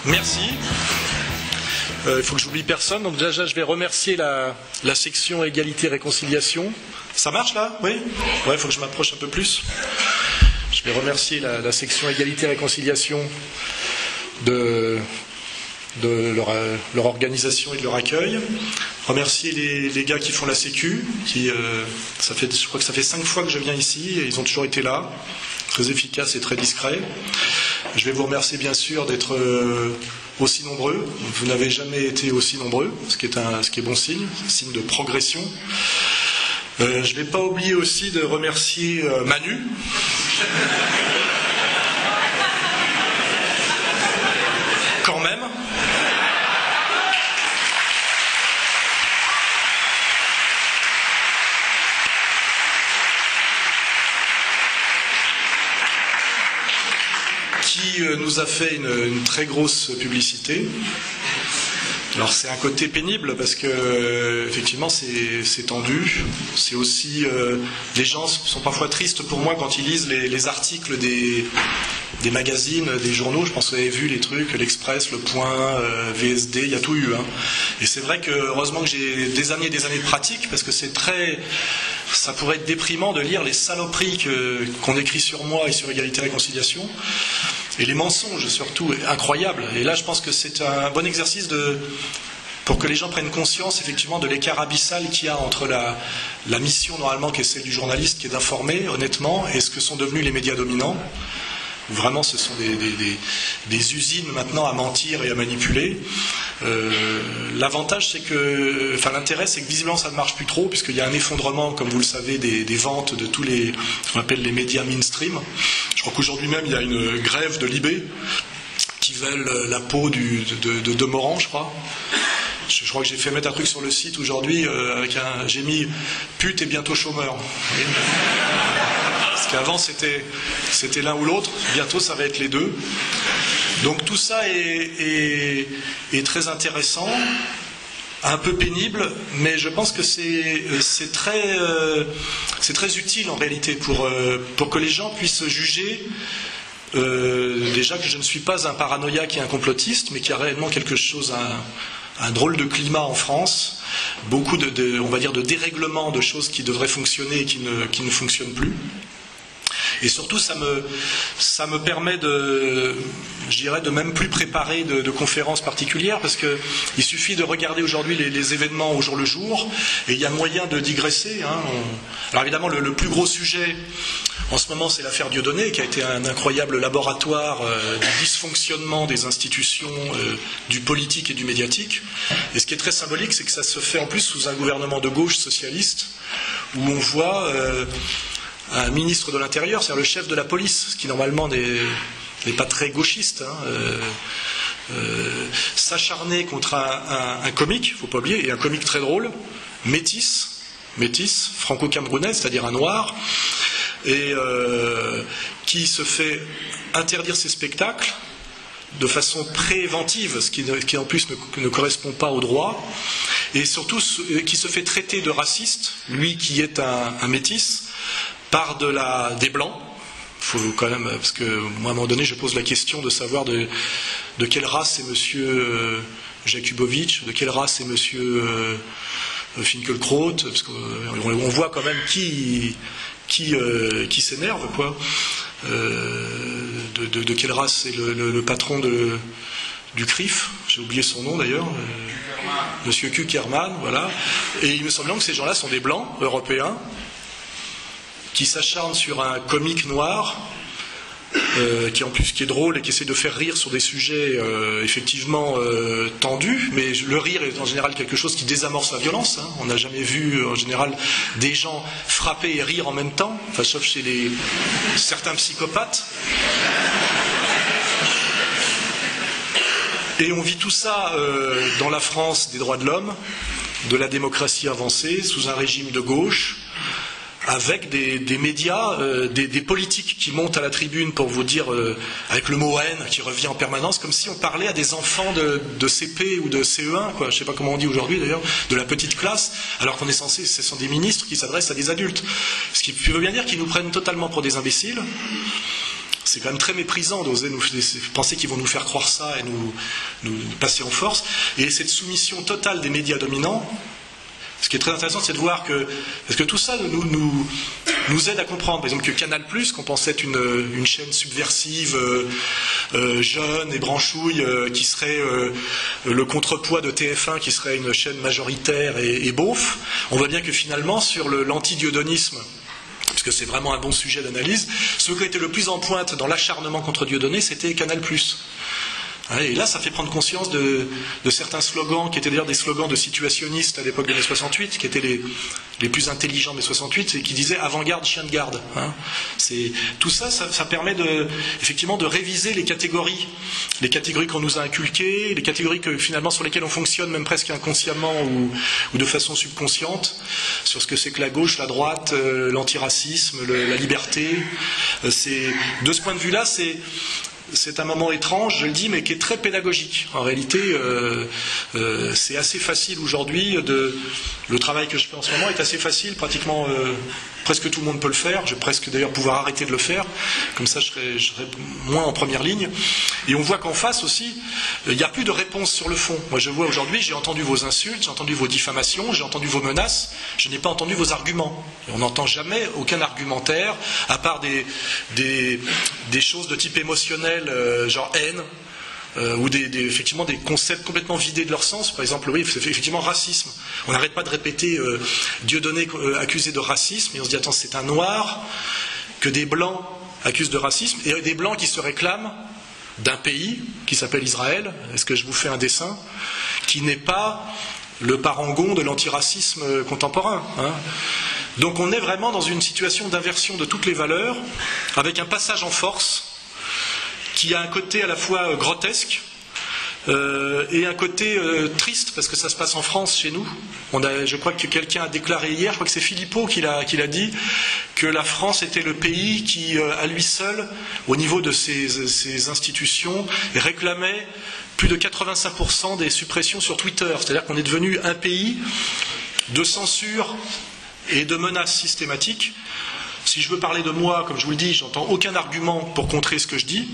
Merci. Il faut que j'oublie personne. Donc déjà, je vais remercier la section égalité-réconciliation. Ça marche là? Oui? Ouais, il faut que je m'approche un peu plus. Je vais remercier la section égalité-réconciliation de leur organisation et de leur accueil. Remercier les gars qui font la sécu, je crois que ça fait 5 fois que je viens ici et ils ont toujours été là, très efficaces et très discrets. Je vais vous remercier bien sûr d'être aussi nombreux. Vous n'avez jamais été aussi nombreux, ce qui est bon signe, signe de progression. Je ne vais pas oublier aussi de remercier Manu. Quand même. Qui nous a fait une très grosse publicité. Alors c'est un côté pénible parce que effectivement c'est tendu. C'est aussi les gens sont parfois tristes pour moi quand ils lisent les articles des magazines, des journaux. Je pense que vous avez vu les trucs, l'Express, Le Point, VSD, il y a tout eu. Hein. Et c'est vrai que heureusement que j'ai des années et des années de pratique parce que ça pourrait être déprimant de lire les saloperies qu'on écrit sur moi et sur Égalité et Réconciliation. Et les mensonges surtout, incroyables. Et là je pense que c'est un bon exercice pour que les gens prennent conscience effectivement de l'écart abyssal qu'il y a entre la mission normalement qui est celle du journaliste, qui est d'informer honnêtement, et ce que sont devenus les médias dominants. Vraiment ce sont des usines maintenant à mentir et à manipuler. L'avantage c'est que, l'intérêt c'est que visiblement ça ne marche plus trop, puisqu'il y a un effondrement, comme vous le savez, des ventes de tous ce qu'on appelle les médias mainstream. Je crois qu'aujourd'hui même il y a une grève de Libé qui veulent la peau de Demorand, je crois. Je crois que j'ai fait mettre un truc sur le site aujourd'hui j'ai mis pute et bientôt chômeur. Parce qu'avant c'était l'un ou l'autre, bientôt ça va être les deux. Donc tout ça est très intéressant, un peu pénible, mais je pense que c'est très utile en réalité pour que les gens puissent juger déjà que je ne suis pas un paranoïaque et un complotiste, mais qu'il y a réellement quelque chose, un drôle de climat en France, beaucoup on va dire de dérèglements de choses qui devraient fonctionner et qui ne fonctionnent plus. Et surtout, ça me permet de même plus préparer de conférences particulières, parce qu'il suffit de regarder aujourd'hui les événements au jour le jour, et il y a moyen de digresser. Hein. Alors évidemment, le plus gros sujet en ce moment, c'est l'affaire Dieudonné, qui a été un incroyable laboratoire du dysfonctionnement des institutions, du politique et du médiatique. Et ce qui est très symbolique, c'est que ça se fait en plus sous un gouvernement de gauche socialiste, où on voit un ministre de l'Intérieur, c'est-à-dire le chef de la police, ce qui normalement n'est pas très gauchiste, s'acharner contre un comique, il ne faut pas oublier, et un comique très drôle, métis, franco-camerounais, c'est-à-dire un noir, et qui se fait interdire ses spectacles de façon préventive, ce qui en plus ne correspond pas au droit, et surtout qui se fait traiter de raciste, lui qui est un métis, par des blancs. Faut quand même, parce que moi à un moment donné je pose la question de savoir de quelle race est monsieur Jakubowicz, de quelle race est monsieur Finkielkraut, parce qu'on voit quand même qui s'énerve, quoi. De quelle race est le patron du CRIF, j'ai oublié son nom d'ailleurs, monsieur Kuckerman, voilà. Et il me semble que ces gens-là sont des blancs européens qui s'acharnent sur un comique noir, qui est drôle et qui essaie de faire rire sur des sujets effectivement tendus, mais le rire est en général quelque chose qui désamorce la violence. Hein. On n'a jamais vu en général des gens frapper et rire en même temps, enfin, sauf chez certains psychopathes. Et on vit tout ça dans la France des droits de l'homme, de la démocratie avancée, sous un régime de gauche, avec des médias, des politiques qui montent à la tribune pour vous dire, avec le mot haine qui revient en permanence, comme si on parlait à des enfants de CP ou de CE1, quoi, je ne sais pas comment on dit aujourd'hui d'ailleurs, de la petite classe, alors qu'on est censé, ce sont des ministres qui s'adressent à des adultes. Ce qui veut bien dire qu'ils nous prennent totalement pour des imbéciles. c'est quand même très méprisant d'oser nous penser qu'ils vont nous faire croire ça et nous passer en force. Et cette soumission totale des médias dominants, ce qui est très intéressant, c'est de voir que, parce que tout ça nous aide à comprendre, par exemple, que Canal+, qu'on pensait être une chaîne subversive, jeune et branchouille, qui serait le contrepoids de TF1, qui serait une chaîne majoritaire et beauf, on voit bien que finalement, sur l'anti-dieudonnisme, parce que c'est vraiment un bon sujet d'analyse, ceux qui étaient le plus en pointe dans l'acharnement contre Dieudonné, c'était Canal+. Et là, ça fait prendre conscience de certains slogans, qui étaient d'ailleurs des slogans de situationnistes à l'époque de mai 68, qui étaient les plus intelligents de mai 68, et qui disaient « avant-garde, chien de garde ». Tout ça, ça permet effectivement de réviser les catégories qu'on nous a inculquées, les catégories finalement sur lesquelles on fonctionne même presque inconsciemment ou de façon subconsciente, sur ce que c'est que la gauche, la droite, l'antiracisme, la liberté. De ce point de vue-là, c'est un moment étrange, je le dis, mais qui est très pédagogique. En réalité, c'est assez facile aujourd'hui. Le travail que je fais en ce moment est assez facile, pratiquement presque tout le monde peut le faire. Je vais presque d'ailleurs pouvoir arrêter de le faire. Comme ça, je serai moins en première ligne. Et on voit qu'en face aussi, il n'y a plus de réponse sur le fond. Moi, je vois aujourd'hui, j'ai entendu vos insultes, j'ai entendu vos diffamations, j'ai entendu vos menaces. Je n'ai pas entendu vos arguments. Et on n'entend jamais aucun argumentaire, à part des choses de type émotionnel, genre haine, ou effectivement des concepts complètement vidés de leur sens. Par exemple, oui, c'est effectivement racisme. On n'arrête pas de répéter Dieudonné accusé de racisme, et on se dit attends, c'est un noir que des blancs accusent de racisme, et des blancs qui se réclament d'un pays qui s'appelle Israël. Est-ce que je vous fais un dessin qui n'est pas le parangon de l'antiracisme contemporain, Donc on est vraiment dans une situation d'inversion de toutes les valeurs, avec un passage en force qui a un côté à la fois grotesque et un côté triste, parce que ça se passe en France, chez nous. Je crois que quelqu'un a déclaré hier, je crois que c'est Philippot qui l'a dit, que la France était le pays qui, à lui seul, au niveau de ses institutions, réclamait plus de 85% des suppressions sur Twitter. C'est-à-dire qu'on est devenu un pays de censure et de menaces systématiques. Si je veux parler de moi, comme je vous le dis, j'entends aucun argument pour contrer ce que je dis,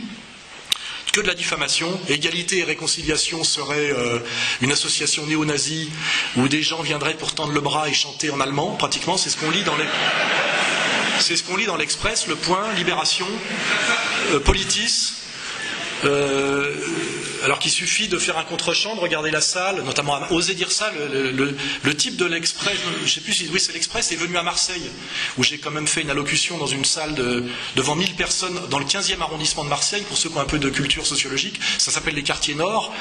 que de la diffamation. Égalité et réconciliation serait une association néo-nazie où des gens viendraient pour tendre le bras et chanter en allemand, pratiquement, c'est ce qu'on lit dans l'Express, Le Point, Libération, Politis. Alors qu'il suffit de faire un contre-champ, de regarder la salle, notamment à oser dire ça, le type de l'Express, je ne sais plus si oui, c'est l'Express, est venu à Marseille, où j'ai quand même fait une allocution dans une salle devant 1000 personnes dans le 15e arrondissement de Marseille, pour ceux qui ont un peu de culture sociologique, ça s'appelle les quartiers nord,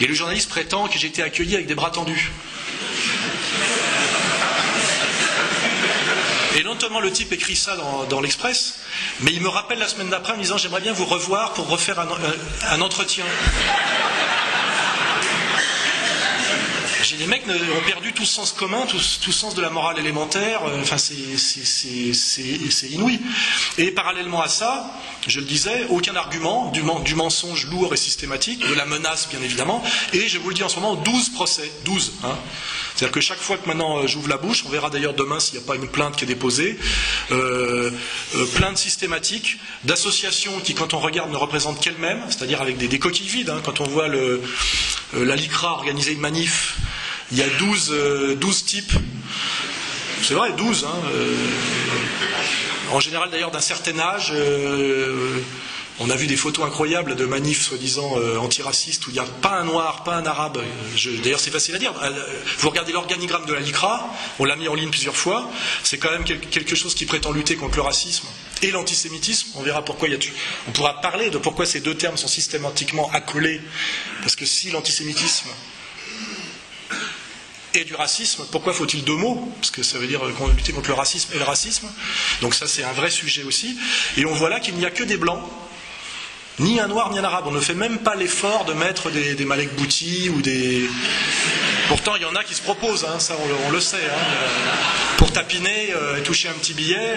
et le journaliste prétend que j'ai été accueilli avec des bras tendus. Et non seulement le type écrit ça dans l'Express, mais il me rappelle la semaine d'après en me disant « J'aimerais bien vous revoir pour refaire un entretien ». Les mecs ont perdu tout sens commun, tout sens de la morale élémentaire, enfin c'est inouï. Et parallèlement à ça, je le disais, aucun argument, du mensonge lourd et systématique, de la menace bien évidemment, et je vous le dis en ce moment, 12 procès, 12. C'est-à-dire que chaque fois que maintenant j'ouvre la bouche, on verra d'ailleurs demain s'il n'y a pas une plainte qui est déposée, plainte systématique d'associations qui, quand on regarde, ne représentent qu'elles-mêmes, c'est-à-dire avec des coquilles vides. Quand on voit la LICRA organiser une manif, il y a 12 types, c'est vrai, 12, en général d'ailleurs d'un certain âge. On a vu des photos incroyables de manifs soi-disant antiracistes où il n'y a pas un noir, pas un arabe. D'ailleurs, c'est facile à dire. Vous regardez l'organigramme de la LICRA, on l'a mis en ligne plusieurs fois. C'est quand même quelque chose qui prétend lutter contre le racisme et l'antisémitisme. On verra pourquoi on pourra parler de pourquoi ces deux termes sont systématiquement accolés. Parce que si l'antisémitisme et du racisme, pourquoi faut-il deux mots? Parce que ça veut dire qu'on lutter contre le racisme et le racisme. Donc ça, c'est un vrai sujet aussi. Et on voit là qu'il n'y a que des blancs. Ni un noir, ni un arabe. On ne fait même pas l'effort de mettre des Malek Bouti ou des... Pourtant, il y en a qui se proposent, ça on le sait. Pour tapiner et toucher un petit billet,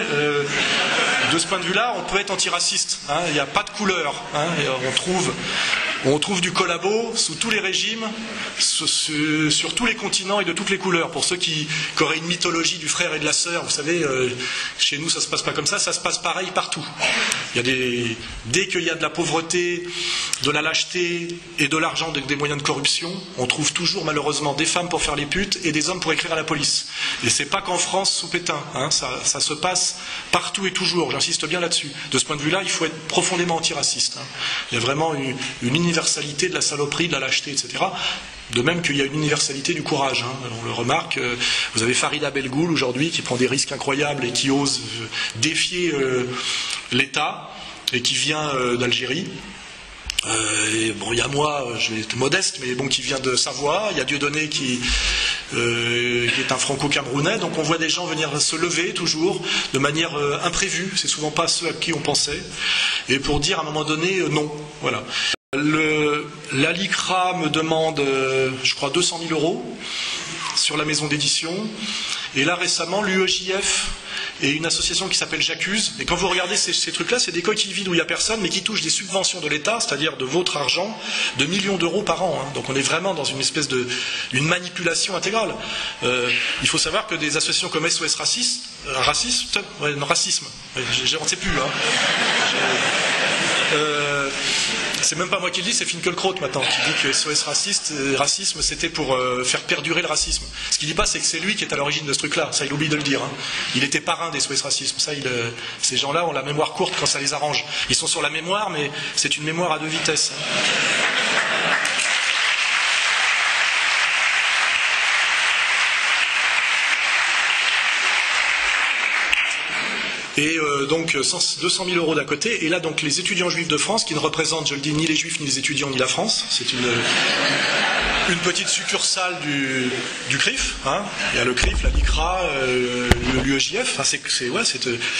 de ce point de vue-là, on peut être antiraciste. Il n'y a pas de couleur. Et on trouve On trouve du collabo sous tous les régimes, sur tous les continents et de toutes les couleurs. Pour ceux qui auraient une mythologie du frère et de la sœur, vous savez, chez nous ça se passe pas comme ça se passe pareil partout. Dès qu'il y a de la pauvreté, de la lâcheté et de l'argent, des moyens de corruption, on trouve toujours malheureusement des femmes pour faire les putes et des hommes pour écrire à la police. Et c'est pas qu'en France sous Pétain, hein, ça se passe partout et toujours, j'insiste bien là-dessus. De ce point de vue-là, il faut être profondément antiraciste. Hein. Il y a vraiment une universalité de la saloperie, de la lâcheté, etc. De même qu'il y a une universalité du courage. Hein. On le remarque, vous avez Farida Belgoul aujourd'hui qui prend des risques incroyables et qui ose défier l'État et qui vient d'Algérie. Il y a moi, je vais être modeste, mais bon, qui vient de Savoie. Il y a Dieudonné qui est un franco-camerounais. Donc on voit des gens venir se lever toujours de manière imprévue. C'est souvent pas ceux à qui on pensait. Et pour dire à un moment donné non. Voilà. La LICRA me demande, je crois, 200 000 € sur la maison d'édition. Et là récemment, l'UEJF et une association qui s'appelle J'accuse. Et quand vous regardez ces trucs-là, c'est des coquilles vides où il n'y a personne, mais qui touchent des subventions de l'État, c'est-à-dire de votre argent, de millions d'euros par an. Hein. Donc on est vraiment dans une espèce d'une manipulation intégrale. Il faut savoir que des associations comme SOS Racisme, on ne sait plus. Hein. C'est même pas moi qui le dis, c'est Finn Kelkraut maintenant qui dit que SOS Racisme c'était pour faire perdurer le racisme. Ce qu'il dit pas, c'est que c'est lui qui est à l'origine de ce truc-là. Ça, il oublie de le dire. Hein. Il était parrain des SOS Racisme. Ça, ces gens-là ont la mémoire courte quand ça les arrange. Ils sont sur la mémoire, mais c'est une mémoire à deux vitesses. Et donc 200 000 € d'un côté, et là donc les étudiants juifs de France, qui ne représentent, je le dis, ni les juifs, ni les étudiants, ni la France, c'est une petite succursale du CRIF, hein. Il y a le CRIF, la LICRA, l'UEJF, enfin,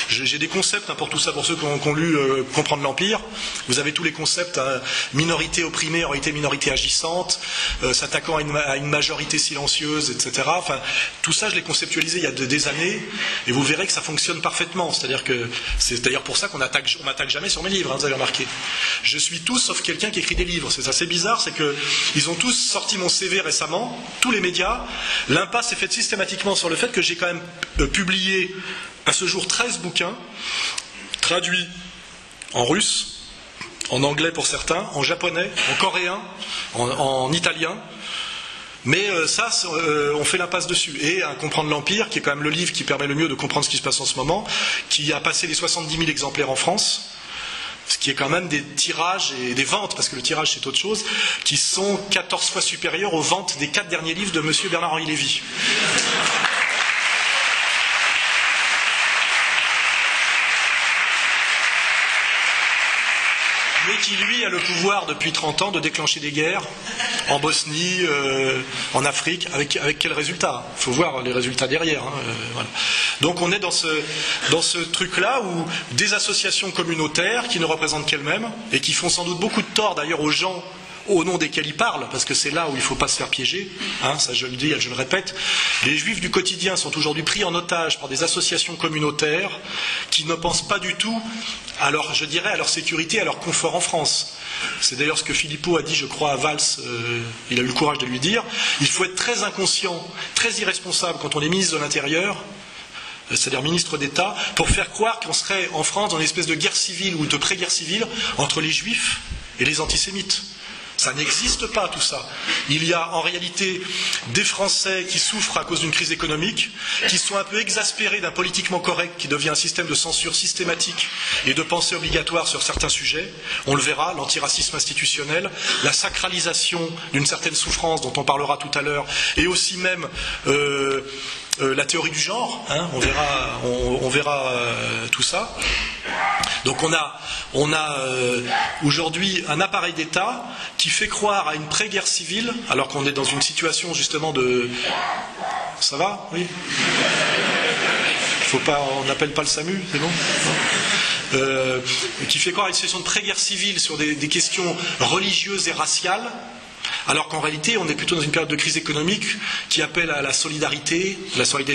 j'ai des concepts hein, pour tout ça, pour ceux qui ont lu Comprendre l'Empire. Vous avez tous les concepts, hein, minorité opprimée, minorité agissante, s'attaquant à une majorité silencieuse, etc. Enfin, tout ça, je l'ai conceptualisé il y a des années, et vous verrez que ça fonctionne parfaitement. C'est-à-dire que c'est d'ailleurs pour ça qu'on m'attaque jamais sur mes livres, hein, vous avez remarqué. Je suis tout sauf quelqu'un qui écrit des livres. C'est assez bizarre, c'est que ils ont tous sorti mon CV récemment, tous les médias. L'impasse est faite systématiquement sur le fait que j'ai quand même publié à ce jour 13 bouquins, traduits en russe, en anglais pour certains, en japonais, en coréen, en italien. Mais ça, on fait l'impasse dessus. Et à Comprendre l'Empire, qui est quand même le livre qui permet le mieux de comprendre ce qui se passe en ce moment, qui a passé les 70 000 exemplaires en France, ce qui est quand même des tirages et des ventes, parce que le tirage c'est autre chose, qui sont 14 fois supérieurs aux ventes des 4 derniers livres de monsieur Bernard-Henri Lévy. Mais qui, lui, a le pouvoir depuis 30 ans de déclencher des guerres en Bosnie, en Afrique, avec quel résultat? Il faut voir les résultats derrière. Hein, voilà. Donc on est dans ce truc-là où des associations communautaires qui ne représentent qu'elles-mêmes, et qui font sans doute beaucoup de tort d'ailleurs aux gens au nom desquels ils parlent, parce que c'est là où il ne faut pas se faire piéger, hein, ça je le dis, je le répète. Les juifs du quotidien sont aujourd'hui pris en otage par des associations communautaires qui ne pensent pas du tout à leur, je dirais, à leur sécurité, à leur confort en France. C'est d'ailleurs ce que Philippot a dit, je crois, à Valls, il a eu le courage de lui dire. Il faut être très inconscient, très irresponsable quand on est ministre de l'Intérieur, c'est-à-dire ministre d'État, pour faire croire qu'on serait en France dans une espèce de guerre civile ou de pré-guerre civile entre les juifs et les antisémites. Ça n'existe pas tout ça. Il y a en réalité des Français qui souffrent à cause d'une crise économique, qui sont un peu exaspérés d'un politiquement correct qui devient un système de censure systématique et de pensée obligatoire sur certains sujets. On le verra, l'antiracisme institutionnel, la sacralisation d'une certaine souffrance dont on parlera tout à l'heure, et aussi même la théorie du genre, hein, on verra tout ça. Donc on a aujourd'hui un appareil d'État qui fait croire à une pré-guerre civile, alors qu'on est dans une situation justement de... Ça va? Oui? On n'appelle pas le SAMU, c'est bon? Qui fait croire à une situation de pré-guerre civile sur des questions religieuses et raciales, Alors qu'en réalité, on est plutôt dans une période de crise économique qui appelle à la solidarité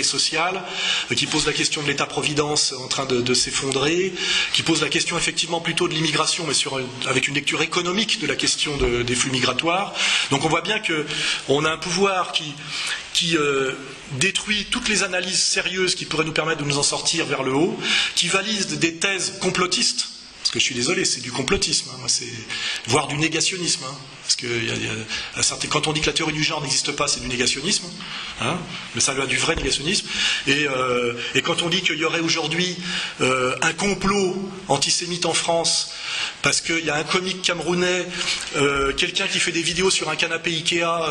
sociale, qui pose la question de l'État-providence en train de s'effondrer, qui pose la question effectivement plutôt de l'immigration, mais avec une lecture économique de la question des flux migratoires. Donc on voit bien qu'on a un pouvoir qui détruit toutes les analyses sérieuses qui pourraient nous permettre de nous en sortir vers le haut, qui valide des thèses complotistes. Parce que je suis désolé, c'est du complotisme, hein, voire du négationnisme. Hein, parce que quand on dit que la théorie du genre n'existe pas, c'est du négationnisme. Hein, mais ça va du vrai négationnisme. Et quand on dit qu'il y aurait aujourd'hui un complot antisémite en France, parce qu'il y a un comique camerounais, quelqu'un qui fait des vidéos sur un canapé Ikea,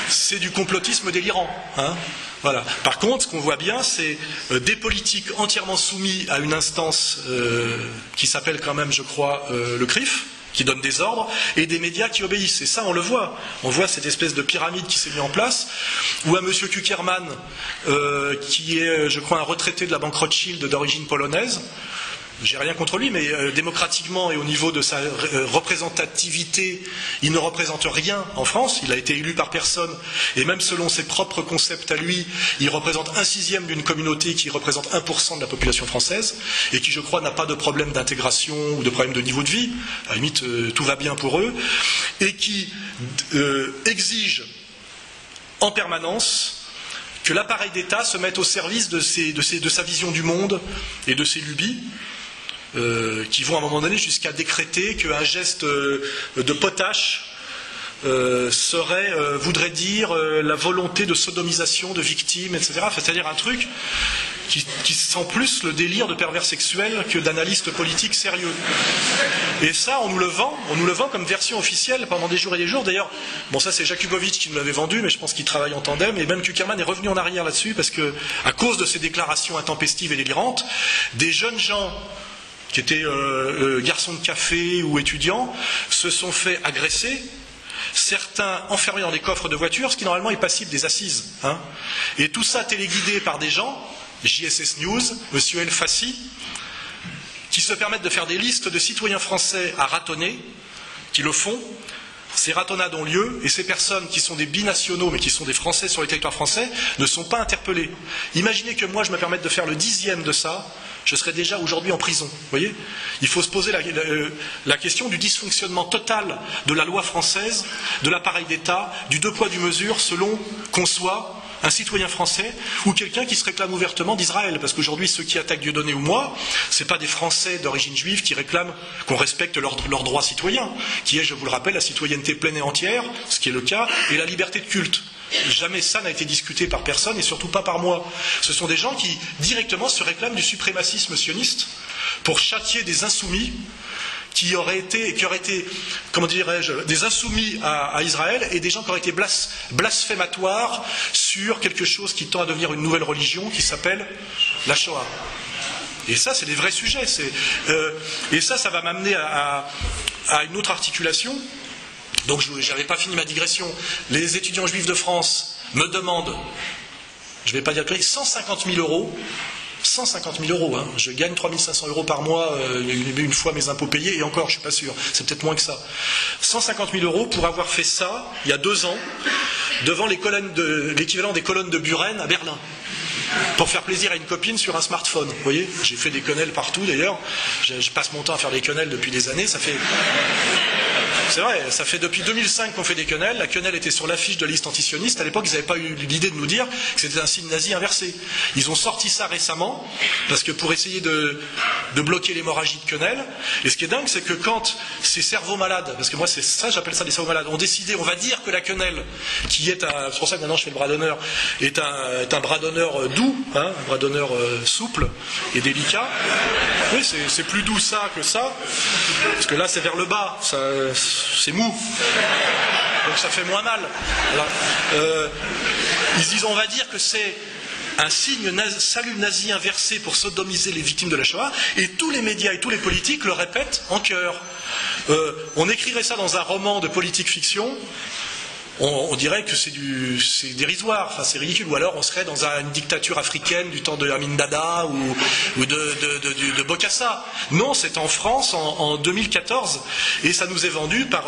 c'est du complotisme délirant. Hein. Voilà. Par contre, ce qu'on voit bien, c'est des politiques entièrement soumis à une instance qui s'appelle quand même, je crois, le CRIF, qui donne des ordres, et des médias qui obéissent. Et ça, on le voit. On voit cette espèce de pyramide qui s'est mise en place, où un monsieur Kuckerman, qui est, je crois, un retraité de la banque Rothschild d'origine polonaise, j'ai rien contre lui, mais démocratiquement et au niveau de sa représentativité, il ne représente rien en France. Il a été élu par personne, et même selon ses propres concepts à lui, il représente 1/6 d'une communauté qui représente 1% de la population française, et qui, je crois, n'a pas de problème d'intégration ou de problème de niveau de vie. À la limite, tout va bien pour eux, et qui exige en permanence que l'appareil d'État se mette au service de sa vision du monde et de ses lubies, qui vont à un moment donné jusqu'à décréter qu'un geste de potache voudrait dire la volonté de sodomisation de victimes, etc. Enfin, c'est-à-dire un truc qui sent plus le délire de pervers sexuel que d'analystes politiques sérieux. Et ça, on nous le vend comme version officielle pendant des jours et des jours. D'ailleurs, bon, ça c'est Jakubowicz qui nous l'avait vendu, mais je pense qu'il travaille en tandem, et même Kuckerman est revenu en arrière là-dessus, parce que, à cause de ces déclarations intempestives et délirantes, des jeunes gens qui étaient garçons de café ou étudiants, se sont fait agresser, certains enfermés dans des coffres de voitures, ce qui normalement est passible des assises. Hein. Et tout ça téléguidé par des gens, JSS News, M. El Fassi, qui se permettent de faire des listes de citoyens français à ratonner, qui le font. Ces ratonnades ont lieu, et ces personnes qui sont des binationaux, mais qui sont des Français sur le territoire français, ne sont pas interpellées. Imaginez que moi je me permette de faire le 10e de ça, je serais déjà aujourd'hui en prison. Vous voyez ? Il faut se poser la question du dysfonctionnement total de la loi française, de l'appareil d'État, du deux poids, deux mesures, selon qu'on soit un citoyen français ou quelqu'un qui se réclame ouvertement d'Israël. Parce qu'aujourd'hui, ceux qui attaquent Dieudonné ou moi, ce n'est pas des Français d'origine juive qui réclament qu'on respecte leurs droits citoyens, qui est, je vous le rappelle, la citoyenneté pleine et entière, ce qui est le cas, et la liberté de culte. Jamais ça n'a été discuté par personne, et surtout pas par moi. Ce sont des gens qui, directement, se réclament du suprémacisme sioniste pour châtier des insoumis qui auraient été, comment dirais-je, des insoumis à Israël, et des gens qui auraient été blasphématoires sur quelque chose qui tend à devenir une nouvelle religion qui s'appelle la Shoah. Et ça, c'est des vrais sujets. Et ça va m'amener à une autre articulation. Donc, je n'avais pas fini ma digression. Les étudiants juifs de France me demandent, je ne vais pas dire 150 000 euros. 150 000 euros, hein. Je gagne 3 500 euros par mois, une fois mes impôts payés, et encore, je ne suis pas sûr, c'est peut-être moins que ça. 150 000 euros pour avoir fait ça, il y a 2 ans, devant l'équivalent des colonnes de Buren à Berlin, pour faire plaisir à une copine sur un smartphone. Vous voyez, j'ai fait des quenelles partout d'ailleurs, je passe mon temps à faire des quenelles depuis des années, ça fait... C'est vrai, ça fait depuis 2005 qu'on fait des quenelles. La quenelle était sur l'affiche de la liste antisioniste. À l'époque, ils n'avaient pas eu l'idée de nous dire que c'était un signe nazi inversé. Ils ont sorti ça récemment, parce que pour essayer de bloquer l'hémorragie de quenelle. Et ce qui est dingue, c'est que quand ces cerveaux malades, parce que moi c'est ça, j'appelle ça des cerveaux malades, ont décidé, on va dire que la quenelle, qui est c'est pour ça que maintenant je fais le bras d'honneur, est un bras d'honneur doux, hein, un bras d'honneur souple et délicat. Oui, c'est plus doux ça que ça, parce que là c'est vers le bas, c'est mou, donc ça fait moins mal. Alors, ils disent, on va dire que c'est un signe salut nazi inversé pour sodomiser les victimes de la Shoah, et tous les médias et tous les politiques le répètent en chœur. On écrirait ça dans un roman de politique fiction, on dirait que c'est dérisoire, enfin c'est ridicule. Ou alors on serait dans une dictature africaine du temps de Amin Dada ou de Bokassa. Non, c'est en France en 2014 et ça nous est vendu par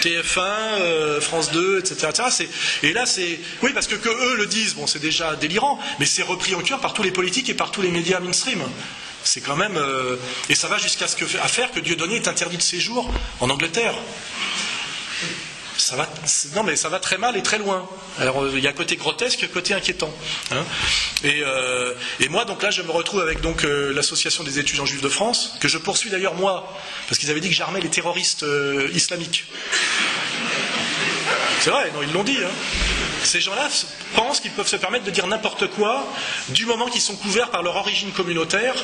TF1, France 2, etc. Et là, c'est... Oui, parce que eux le disent, bon, c'est déjà délirant, mais c'est repris en cœur par tous les politiques et par tous les médias mainstream. C'est quand même... Et ça va jusqu'à faire que Dieudonné est interdit de séjour en Angleterre. Non, mais ça va très mal et très loin. Alors, il y a un côté grotesque et un côté inquiétant. Hein. Et moi, donc là, je me retrouve avec l'association des étudiants juifs de France, que je poursuis d'ailleurs moi, parce qu'ils avaient dit que j'armais les terroristes islamiques. C'est vrai, non, ils l'ont dit. Hein. Ces gens-là pensent qu'ils peuvent se permettre de dire n'importe quoi, du moment qu'ils sont couverts par leur origine communautaire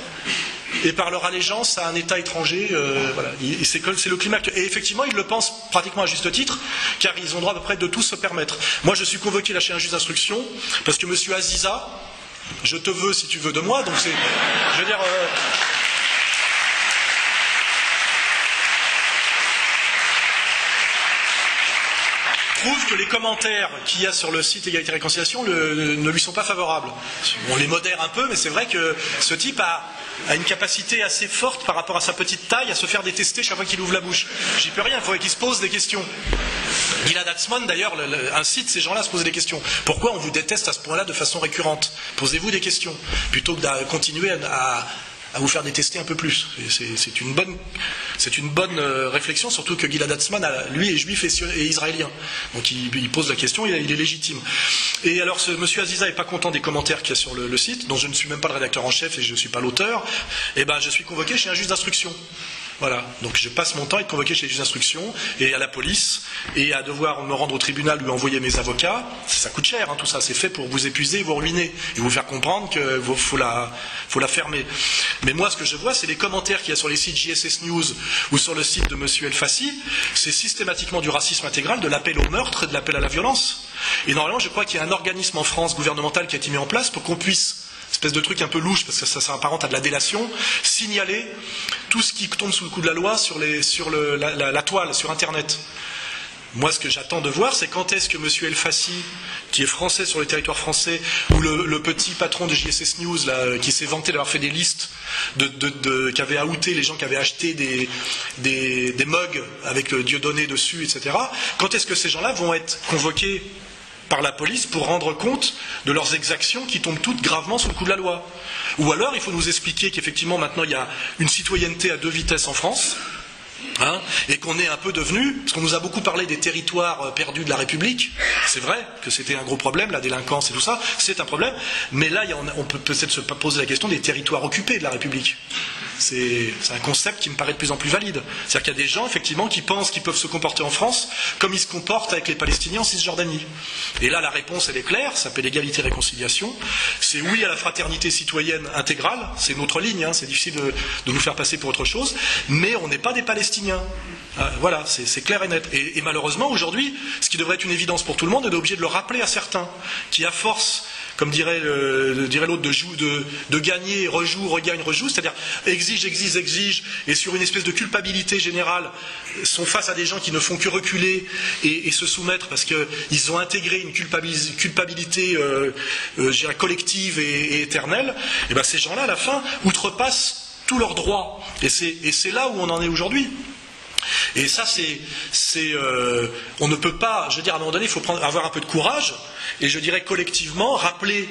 et par leur allégeance à un État étranger. Voilà. C'est le climat. Et effectivement, ils le pensent pratiquement à juste titre, car ils ont droit à peu près de tout se permettre. Moi, je suis convoqué là chez un juge d'instruction, parce que M. Aziza, je te veux si tu veux de moi, donc c'est... Je veux dire... prouve que les commentaires qu'il y a sur le site Égalité et Réconciliation ne lui sont pas favorables. On les modère un peu, mais c'est vrai que ce type a une capacité assez forte par rapport à sa petite taille à se faire détester chaque fois qu'il ouvre la bouche. J'y peux rien, il faudrait qu'il se pose des questions. Gilad Atzmon, d'ailleurs, incite ces gens-là à se poser des questions. Pourquoi on vous déteste à ce point-là de façon récurrente? Posez-vous des questions, plutôt que de continuer à vous faire détester un peu plus. C'est une bonne réflexion, surtout que Gilad Atzmon, lui, est juif et israélien. Donc il pose la question, il est légitime. Et alors, M. Aziza n'est pas content des commentaires qu'il y a sur le site, dont je ne suis même pas le rédacteur en chef et je ne suis pas l'auteur. Et ben, je suis convoqué chez un juge d'instruction. Voilà, donc je passe mon temps à être convoqué chez les juges d'instruction et à la police et à devoir me rendre au tribunal lui envoyer mes avocats. Ça coûte cher, hein, tout ça, c'est fait pour vous épuiser, vous ruiner et vous faire comprendre qu'il faut la fermer. Mais moi, ce que je vois, c'est les commentaires qu'il y a sur les sites JSS News ou sur le site de M. El Fassi, c'est systématiquement du racisme intégral, de l'appel au meurtre et de l'appel à la violence. Et normalement, je crois qu'il y a un organisme en France gouvernemental qui a été mis en place pour qu'on puisse, espèce de truc un peu louche, parce que ça s'apparente à de la délation, signaler tout ce qui tombe sous le coup de la loi sur la toile, sur Internet. Moi, ce que j'attends de voir, c'est quand est-ce que M. El Fassi, qui est français sur le territoire français, ou le petit patron de JSS News, là, qui s'est vanté d'avoir fait des listes, qui avait outé les gens qui avaient acheté des mugs avec le Dieudonné dessus, etc. Quand est-ce que ces gens-là vont être convoqués par la police pour rendre compte de leurs exactions qui tombent toutes gravement sous le coup de la loi? Ou alors il faut nous expliquer qu'effectivement maintenant il y a une citoyenneté à deux vitesses en France, hein, et qu'on est un peu devenu, parce qu'on nous a beaucoup parlé des territoires perdus de la République, c'est vrai que c'était un gros problème, la délinquance et tout ça, c'est un problème, mais là on peut peut-être se poser la question des territoires occupés de la République. C'est un concept qui me paraît de plus en plus valide. C'est-à-dire qu'il y a des gens, effectivement, qui pensent qu'ils peuvent se comporter en France comme ils se comportent avec les Palestiniens en Cisjordanie. Et là, la réponse, elle est claire, ça s'appelle égalité et réconciliation. C'est oui à la fraternité citoyenne intégrale, c'est notre ligne, hein, c'est difficile de nous faire passer pour autre chose, mais on n'est pas des Palestiniens. Voilà, c'est clair et net. Et malheureusement, aujourd'hui, ce qui devrait être une évidence pour tout le monde, on est obligé de le rappeler à certains, qui à force, comme dirait l'autre, de gagner, rejoue, regagne, rejoue, c'est-à-dire exige, et sur une espèce de culpabilité générale, sont face à des gens qui ne font que reculer et se soumettre parce qu'ils ont intégré une culpabilité collective et éternelle. Et bien ces gens-là, à la fin, outrepassent tous leurs droits. Et c'est là où on en est aujourd'hui. Et ça, on ne peut pas, je veux dire, à un moment donné, il faut avoir un peu de courage, et je dirais collectivement, rappeler,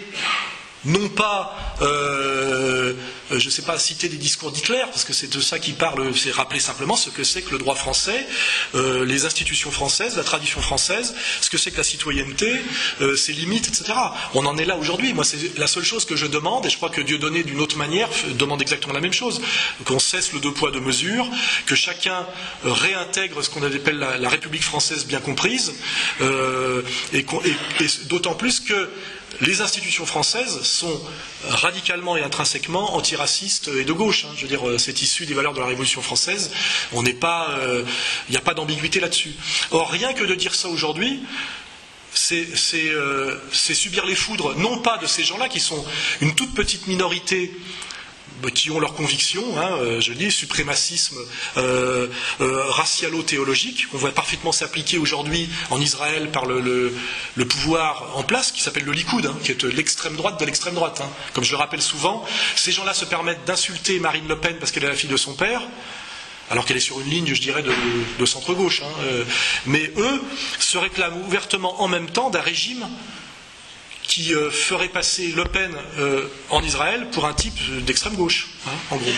non pas, je ne sais pas, citer des discours d'Hitler, parce que c'est de ça qu'il parle, c'est rappeler simplement ce que c'est que le droit français, les institutions françaises, la tradition française, ce que c'est que la citoyenneté, ses limites, etc. On en est là aujourd'hui. Moi, c'est la seule chose que je demande, et je crois que Dieudonné, d'une autre manière, demande exactement la même chose, qu'on cesse le deux poids, deux mesures, que chacun réintègre ce qu'on appelle la République française bien comprise, et d'autant plus que les institutions françaises sont radicalement et intrinsèquement antiracistes et de gauche. Hein. Je veux dire, c'est issu des valeurs de la Révolution française. On n'est pas, il n'y a pas d'ambiguïté là-dessus. Or, rien que de dire ça aujourd'hui, c'est subir les foudres, non pas de ces gens-là qui sont une toute petite minorité qui ont leurs convictions, hein, je dis, suprémacisme racialo-théologique, on voit parfaitement s'appliquer aujourd'hui en Israël par le pouvoir en place, qui s'appelle le Likoud, hein, qui est l'extrême droite de l'extrême droite. Hein. Comme je le rappelle souvent, ces gens-là se permettent d'insulter Marine Le Pen parce qu'elle est la fille de son père, alors qu'elle est sur une ligne, je dirais, de centre-gauche. Hein. Mais eux se réclament ouvertement en même temps d'un régime qui ferait passer Le Pen en Israël pour un type d'extrême gauche, hein, en gros.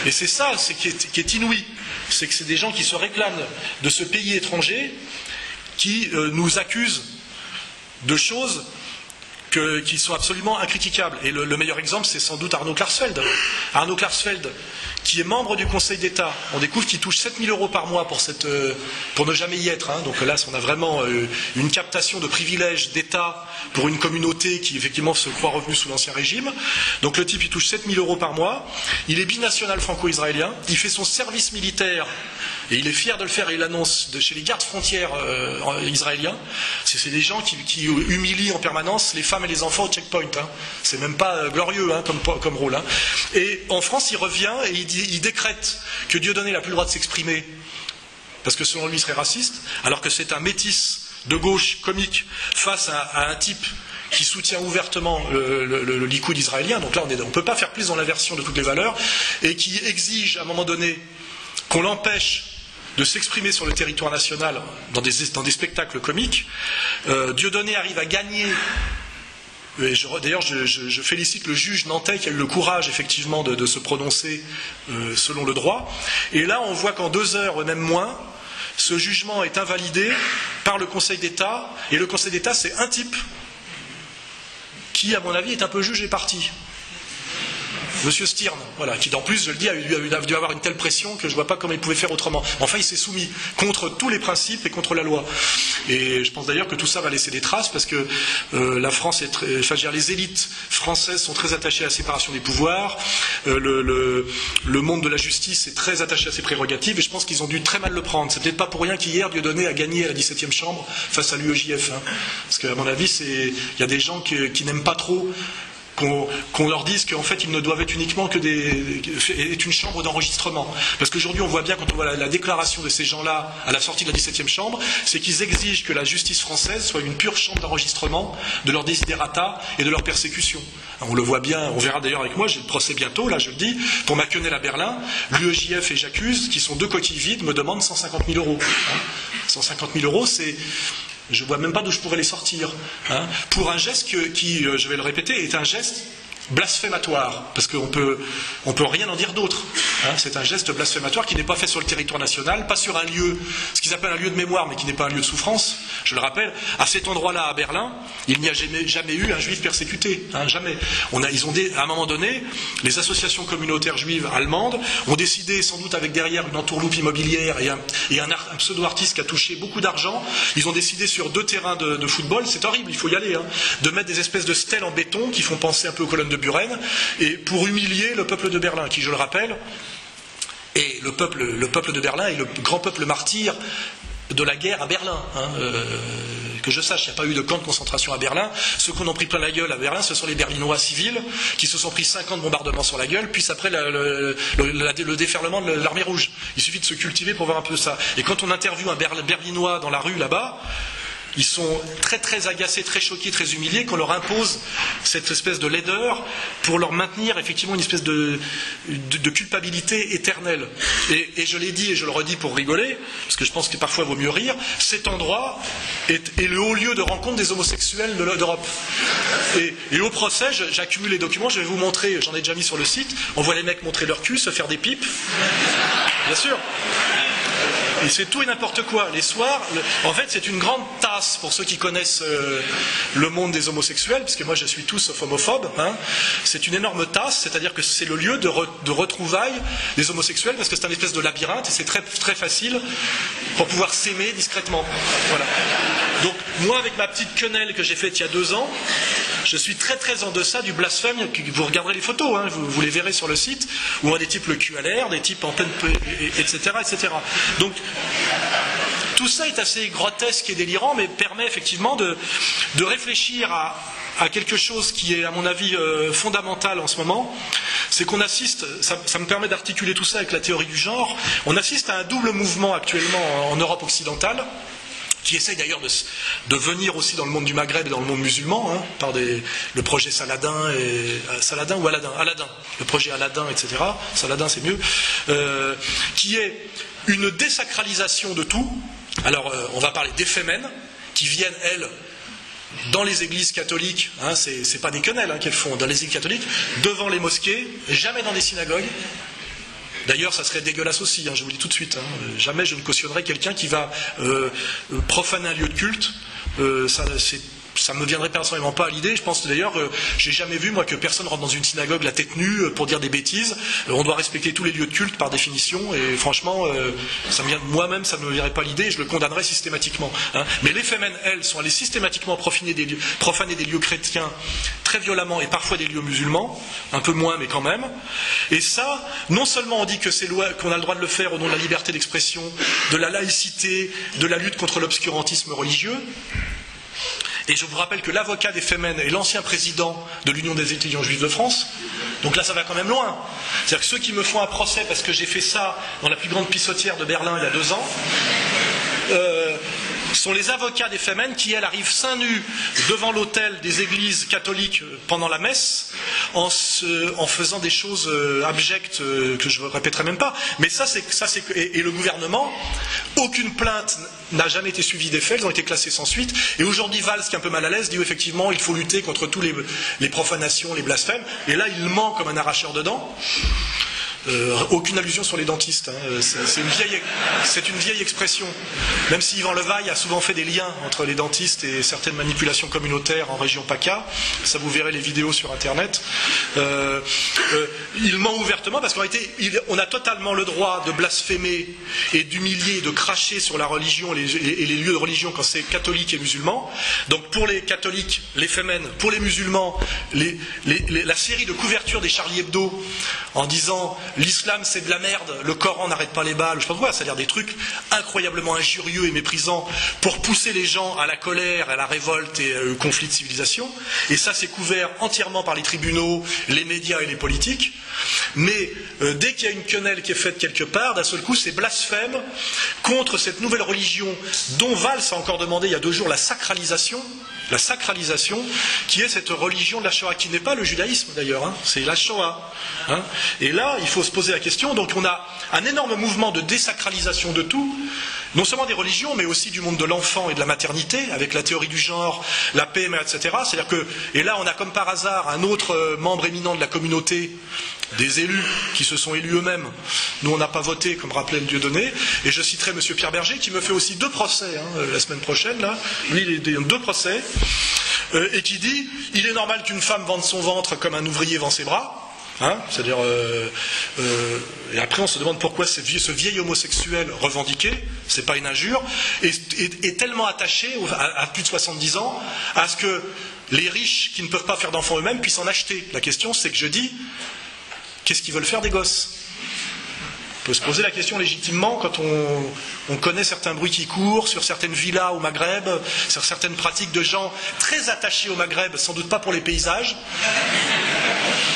Et c'est ça qui est inouï. C'est que c'est des gens qui se réclament de ce pays étranger qui nous accusent de choses qui sont absolument incritiquables. Et le meilleur exemple, c'est sans doute Arnaud Klarsfeld. Arnaud Klarsfeld, qui est membre du Conseil d'État, on découvre qu'il touche 7 000 € par mois pour ne jamais y être. Hein. Donc là, on a vraiment une captation de privilèges d'État pour une communauté qui, effectivement, se croit revenue sous l'Ancien Régime. Donc le type, il touche 7 000 € par mois. Il est binational franco-israélien. Il fait son service militaire et il est fier de le faire et il l'annonce chez les gardes frontières israéliens. C'est des gens qui humilient en permanence les femmes et les enfants au checkpoint. Hein. C'est même pas glorieux, hein, comme rôle. Hein. Et en France, il revient et il décrète que Dieudonné n'a plus le droit de s'exprimer parce que selon lui il serait raciste, alors que c'est un métis de gauche comique face à un type qui soutient ouvertement le Likoud israélien. Donc là, on ne peut pas faire plus dans l'inversion de toutes les valeurs, et qui exige à un moment donné qu'on l'empêche de s'exprimer sur le territoire national dans des spectacles comiques. Dieudonné arrive à gagner. D'ailleurs, je félicite le juge nantais qui a eu le courage, effectivement, de se prononcer selon le droit. Et là, on voit qu'en 2 heures, même moins, ce jugement est invalidé par le Conseil d'État. Et le Conseil d'État, c'est un type qui, à mon avis, est un peu juge et parti. Monsieur Stirn, voilà, qui en plus, je le dis, a dû avoir une telle pression que je ne vois pas comment il pouvait faire autrement. Enfin, il s'est soumis contre tous les principes et contre la loi. Et je pense d'ailleurs que tout ça va laisser des traces parce que la France est très, enfin, je veux dire, les élites françaises sont très attachées à la séparation des pouvoirs. Le monde de la justice est très attaché à ses prérogatives et je pense qu'ils ont dû très mal le prendre. C'est peut-être pas pour rien qu'hier Dieudonné a gagné à la 17e chambre face à l'UEJF. Hein. Parce qu'à mon avis, il y a des gens qui n'aiment pas trop qu'on leur dise qu'en fait ils ne doivent être uniquement être une chambre d'enregistrement. Parce qu'aujourd'hui on voit bien, quand on voit la déclaration de ces gens-là à la sortie de la 17e chambre, c'est qu'ils exigent que la justice française soit une pure chambre d'enregistrement de leurs desiderata et de leurs persécutions. On le voit bien, on verra d'ailleurs avec moi, j'ai le procès bientôt, là je le dis, pour ma quenelle à Berlin, l'UEJF et J'accuse, qui sont 2 coquilles vides, me demandent 150 000 €. 150 000 €, c'est... Je ne vois même pas d'où je pourrais les sortir. Hein, pour un geste qui, je vais le répéter, est un geste blasphématoire. Parce qu'on peut rien en dire d'autre. Hein, c'est un geste blasphématoire qui n'est pas fait sur le territoire national, pas sur un lieu, ce qu'ils appellent un lieu de mémoire, mais qui n'est pas un lieu de souffrance. Je le rappelle, à cet endroit-là, à Berlin, il n'y a jamais eu un juif persécuté. Hein, jamais. À un moment donné, les associations communautaires juives allemandes ont décidé, sans doute avec derrière une entourloupe immobilière et un pseudo-artiste qui a touché beaucoup d'argent, ils ont décidé sur 2 terrains de football, c'est horrible, il faut y aller, hein, de mettre des espèces de stèles en béton qui font penser un peu aux colonnes de Buren, et pour humilier le peuple de Berlin, qui, je le rappelle, est le peuple de Berlin est le grand peuple martyr de la guerre à Berlin. Hein, que je sache, il n'y a pas eu de camp de concentration à Berlin. Ceux qu'on a pris plein la gueule à Berlin, ce sont les Berlinois civils qui se sont pris 50 bombardements sur la gueule, puis après le déferlement de l'armée rouge. Il suffit de se cultiver pour voir un peu ça. Et quand on interviewe un Berlinois dans la rue là-bas, ils sont très très agacés, très choqués, très humiliés qu'on leur impose cette espèce de laideur pour leur maintenir effectivement une espèce de culpabilité éternelle. Et je l'ai dit et je le redis pour rigoler, parce que je pense que parfois il vaut mieux rire, cet endroit est le haut lieu de rencontre des homosexuels d'Europe. Et au procès, j'accumule les documents, je vais vous montrer, j'en ai déjà mis sur le site, on voit les mecs montrer leur cul, se faire des pipes, bien sûr. Et c'est tout et n'importe quoi. Les soirs, en fait, c'est une grande tasse pour ceux qui connaissent le monde des homosexuels, puisque moi je suis tout sauf homophobe. Hein. C'est une énorme tasse, c'est-à-dire que c'est le lieu de retrouvailles des homosexuels, parce que c'est un espèce de labyrinthe et c'est très, très facile pour pouvoir s'aimer discrètement. Voilà. Donc, moi, avec ma petite quenelle que j'ai faite il y a 2 ans, je suis très très en deçà du blasphème. Vous regarderez les photos, hein, vous les verrez sur le site, où on a des types le cul à l'air, des types en pleine... etc. etc. Donc, tout ça est assez grotesque et délirant, mais permet effectivement de réfléchir à quelque chose qui est, à mon avis, fondamental en ce moment, c'est qu'on assiste, ça me permet d'articuler tout ça avec la théorie du genre, on assiste à un double mouvement actuellement en Europe occidentale, qui essaye d'ailleurs de venir aussi dans le monde du Maghreb et dans le monde musulman, hein, par le projet Saladin, Saladin ou Aladdin, le projet Aladdin, etc. Saladin c'est mieux, qui est une désacralisation de tout. Alors on va parler des fémènes, qui viennent, elles, dans les églises catholiques, hein, c'est pas des quenelles hein, qu'elles font, dans les églises catholiques, devant les mosquées, jamais dans des synagogues. D'ailleurs, ça serait dégueulasse aussi, hein, je vous le dis tout de suite. Hein. Jamais je ne cautionnerai quelqu'un qui va profaner un lieu de culte. Ça me viendrait personnellement pas à l'idée. Je pense d'ailleurs, j'ai jamais vu moi que personne rentre dans une synagogue la tête nue pour dire des bêtises. On doit respecter tous les lieux de culte par définition. Et franchement, moi-même, ça ne me viendrait pas à l'idée. Et je le condamnerais systématiquement. Hein. Mais les fémènes, elles, sont allées systématiquement profaner des lieux chrétiens très violemment et parfois des lieux musulmans, un peu moins, mais quand même. Et ça, non seulement on dit que c'est qu'on a le droit de le faire au nom de la liberté d'expression, de la laïcité, de la lutte contre l'obscurantisme religieux. Et je vous rappelle que l'avocat des fémènes est l'ancien président de l'Union des étudiants juifs de France. Donc là, ça va quand même loin. C'est-à-dire que ceux qui me font un procès parce que j'ai fait ça dans la plus grande pissotière de Berlin il y a 2 ans, sont les avocats des fémènes qui, elles, arrivent seins nus devant l'autel des églises catholiques pendant la messe en faisant des choses abjectes que je ne répéterai même pas. Mais et le gouvernement, aucune plainte n'a jamais été suivie des faits, elles ont été classées sans suite. Et aujourd'hui, Valls, qui est un peu mal à l'aise, dit effectivement il faut lutter contre tous les profanations, les blasphèmes. Et là, il ment comme un arracheur de dents. Aucune allusion sur les dentistes. Hein. C'est une vieille expression. Même si Yvan Levaille a souvent fait des liens entre les dentistes et certaines manipulations communautaires en région PACA, ça vous verrez les vidéos sur Internet. Il ment ouvertement parce qu'en réalité, on a totalement le droit de blasphémer et d'humilier, de cracher sur la religion et les lieux de religion quand c'est catholique et musulman. Donc pour les catholiques, les fémènes, pour les musulmans, la série de couvertures des Charlie Hebdo en disant l'islam c'est de la merde, le Coran n'arrête pas les balles, je sais pas quoi, c'est-à-dire des trucs incroyablement injurieux et méprisants pour pousser les gens à la colère, à la révolte et au conflit de civilisation. Et ça c'est couvert entièrement par les tribunaux, les médias et les politiques. Mais dès qu'il y a une quenelle qui est faite quelque part, d'un seul coup c'est blasphème contre cette nouvelle religion dont Valls a encore demandé il y a 2 jours la sacralisation, qui est cette religion de la Shoah, qui n'est pas le judaïsme d'ailleurs, hein, c'est la Shoah. Hein. Et là, il faut se poser la question, donc on a un énorme mouvement de désacralisation de tout, non seulement des religions, mais aussi du monde de l'enfant et de la maternité, avec la théorie du genre, la PMA, etc. C'est-à-dire que, et là on a comme par hasard un autre membre éminent de la communauté, des élus qui se sont élus eux-mêmes. Nous on n'a pas voté, comme rappelait le Dieudonné, et je citerai M. Pierre Berger, qui me fait aussi 2 procès, hein, la semaine prochaine, là. Lui il est 2 procès, et qui dit, il est normal qu'une femme vende son ventre comme un ouvrier vend ses bras. Hein, c'est-à-dire, et après on se demande pourquoi ce vieil homosexuel revendiqué, c'est pas une injure, est tellement attaché à plus de 70 ans à ce que les riches qui ne peuvent pas faire d'enfants eux-mêmes puissent en acheter. La question c'est que je dis, qu'est-ce qu'ils veulent faire des gosses ? On peut se poser la question légitimement quand on connaît certains bruits qui courent sur certaines villas au Maghreb, sur certaines pratiques de gens très attachés au Maghreb, sans doute pas pour les paysages.